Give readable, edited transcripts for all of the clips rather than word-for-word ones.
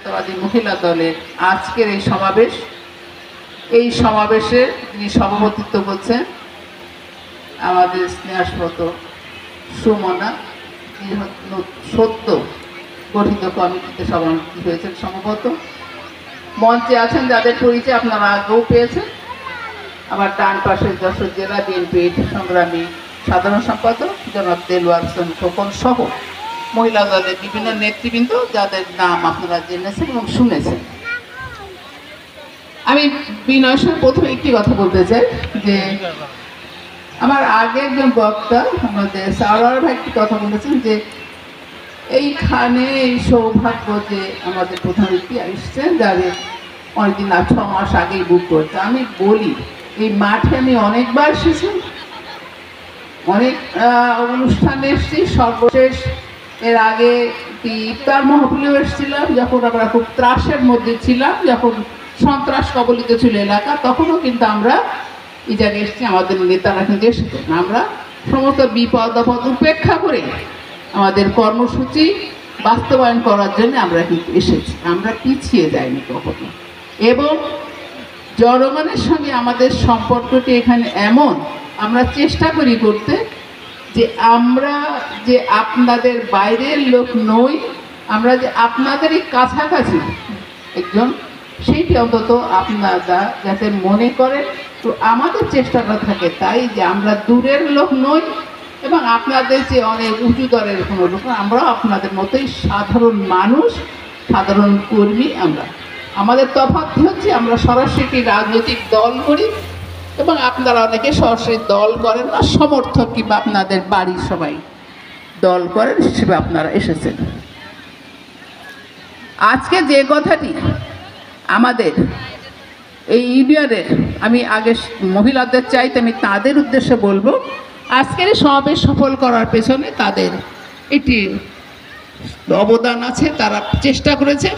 জাতীয়তাবাদী মহিলা দলের আজকের এই সমাবেশে যিনি সভাপতিত্ব করছেন আমাদের স্নেহাস্পদ সুমনা, যিনি সদ্য গঠিত কমিটিতে সভাপতি হয়েছেন সম্ভবত। মঞ্চে আছেন যাদের পরিচয় আপনারা আগেও পেয়েছেন, আমার ডান পাশে যশোর জেলা বিএনপির সংগ্রামী সাধারণ সম্পাদক জনাব দেলোয়ার হোসেন খোকন সহ মহিলা দলের বিভিন্ন নেতৃবৃন্দ যাদের নাম আপনারা জেনেছেন এবং শুনেছেন। আমি বিনয়ের সঙ্গে প্রথমে একটি কথা বলতে চাই যে আমার আগে একজন বক্তা আমাদের সারোয়ার ভাই একটি কথা বলেছেন যে এইখানে এই সৌভাগ্য যে আমাদের প্রধান অতিথি আসছেন যাদের অনেকদিন 6 মাস আগেই বুক করছে। আমি বলি এই মাঠে আমি অনেকবার এসেছি, অনেক অনুষ্ঠানে এসেছি, সর্বশেষ এর আগে ইফতার মাহফিলেও এসেছিলাম যখন আমরা খুব ত্রাসের মধ্যে ছিলাম, যখন সন্ত্রাস কবলিত ছিল এলাকা, তখনও কিন্তু আমরা এই জায়গায় এসেছি। আমাদের নেতারা কিন্তু এসেছেন, আমরা সমস্ত বিপদ আপদ উপেক্ষা করে আমাদের কর্মসূচি বাস্তবায়ন করার জন্য আমরা কিন্তু এসেছি, আমরা পিছিয়ে যাইনি কখনো। এবং জনগণের সঙ্গে আমাদের সম্পর্কটি এখানে এমন, আমরা চেষ্টা করি করতে যে আমরা যে আপনাদের বাইরের লোক নই, আমরা যে আপনাদেরই কাছাকাছি একজন, সেইটি অন্তত আপনারা যাতে মনে করেন। তো আমাদের চেষ্টাটা থাকে তাই যে আমরা দূরের লোক নই এবং আপনাদের যে অনেক উঁচু দরের কোনো লোক, আমরাও আপনাদের মতোই সাধারণ মানুষ, সাধারণ কর্মী। আমাদের তফাৎ হচ্ছে আমরা সরাসরি রাজনৈতিক দল করি এবং আপনারা অনেকে সরাসরি দল করেন না, সমর্থক কিংবা আপনাদের বাড়ির সবাই দল করেন হিসেবে আপনারা এসেছেন। আজকে যে কথাটি আমাদের এই ইউনিয়নের, আমি আগে মহিলাদের চাইতে আমি তাদের উদ্দেশ্যে বলবো, আজকের সমাবেশ সফল করার পেছনে তাদের একটি অবদান আছে। তারা চেষ্টা করেছে,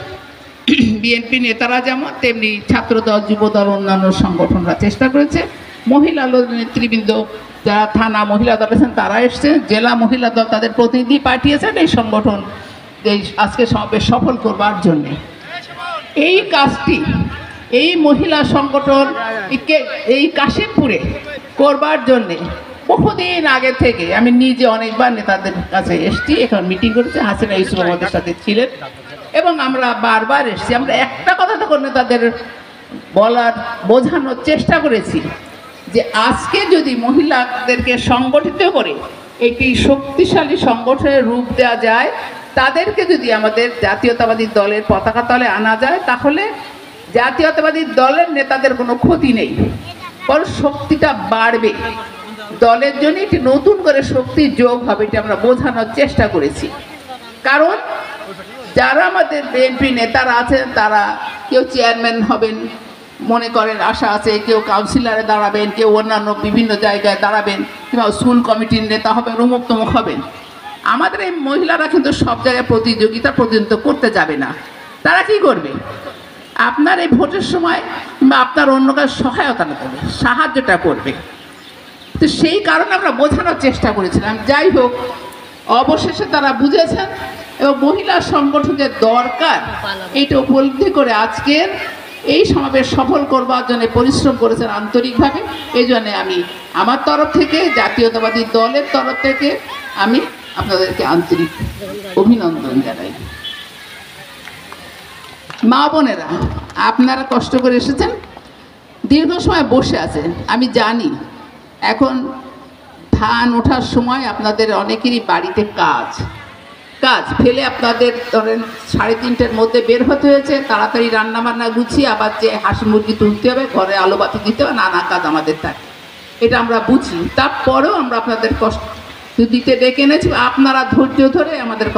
বিএনপি নেতারা যেমন তেমনি ছাত্রদল, যুবদল, অন্যান্য সংগঠনরা চেষ্টা করেছে। মহিলা নেতৃবৃন্দ যারা থানা মহিলা দল আছেন তারা এসছেন, জেলা মহিলা দল তাদের প্রতিনিধি পাঠিয়েছেন এই সংগঠন এই আজকে সমাবেশ সফল করবার জন্যে। এই কাজটি এই মহিলা সংগঠন এই কাশিমপুরে করবার জন্যে বহুদিন আগে থেকে আমি নিজে অনেকবার নেতাদের কাছে এসছি, এখানে মিটিং করেছি, হাসিনা ইউসুফ আমাদের সাথে ছিলেন এবং আমরা বারবার এসেছি। আমরা একটা কথা তো নেতাদের বোঝানোর চেষ্টা করেছি যে আজকে যদি মহিলাদেরকে সংগঠিত করে একটি শক্তিশালী সংগঠনের রূপ দেওয়া যায়, তাদেরকে যদি আমাদের জাতীয়তাবাদী দলের পতাকা তলে আনা যায়, তাহলে জাতীয়তাবাদী দলের নেতাদের কোনো ক্ষতি নেই, বরং শক্তিটা বাড়বে, দলের জন্য একটি নতুন করে শক্তি যোগ হবে। এটা আমরা বোঝানোর চেষ্টা করেছি। কারণ যারা আমাদের বিএনপি নেতারা আছেন তারা কেউ চেয়ারম্যান হবেন মনে করেন আশা আছে, কেউ কাউন্সিলরে দাঁড়াবেন, কেউ অন্যান্য বিভিন্ন জায়গায় দাঁড়াবেন, কিংবা স্কুল কমিটির নেতা হবেন, অমুক তমুক হবেন। আমাদের এই মহিলারা কিন্তু সব জায়গায় প্রতিযোগিতা পর্যন্ত করতে যাবে না। তারা কি করবে? আপনার এই ভোটের সময় বা আপনার অন্য কাজ সহায়তা করবে, সাহায্যটা করবে। তো সেই কারণে আমরা বোঝানোর চেষ্টা করেছিলাম। যাই হোক, অবশেষে তারা বুঝেছেন এবং মহিলা সংগঠনের দরকার এইটা উপলব্ধি করে আজকের এই সমাবেশ সফল করবার জন্য পরিশ্রম করেছেন আন্তরিকভাবে। এই জন্যে আমি আমার তরফ থেকে, জাতীয়তাবাদী দলের তরফ থেকে আমি আপনাদেরকে আন্তরিক অভিনন্দন জানাই। মা বোনেরা, আপনারা কষ্ট করে এসেছেন, দীর্ঘ সময় বসে আছেন। আমি জানি এখন ধান ওঠার সময় আপনাদের অনেকেরই বাড়িতে কাজ ফেলে আপনাদের ধরেন 3:30-র মধ্যে বের হতে হয়েছে, তাড়াতাড়ি রান্নাবান্না গুছিয়ে আবার যে হাঁস মুরগি তুলতে হবে, ঘরে আলো বাতি দিতে হবে, নানা কাজ আমাদের থাকে, এটা আমরা বুঝি। তারপরেও আমরা আপনাদের কষ্ট দিতে ডেকে এনেছি, আপনারা ধৈর্য ধরে আমাদের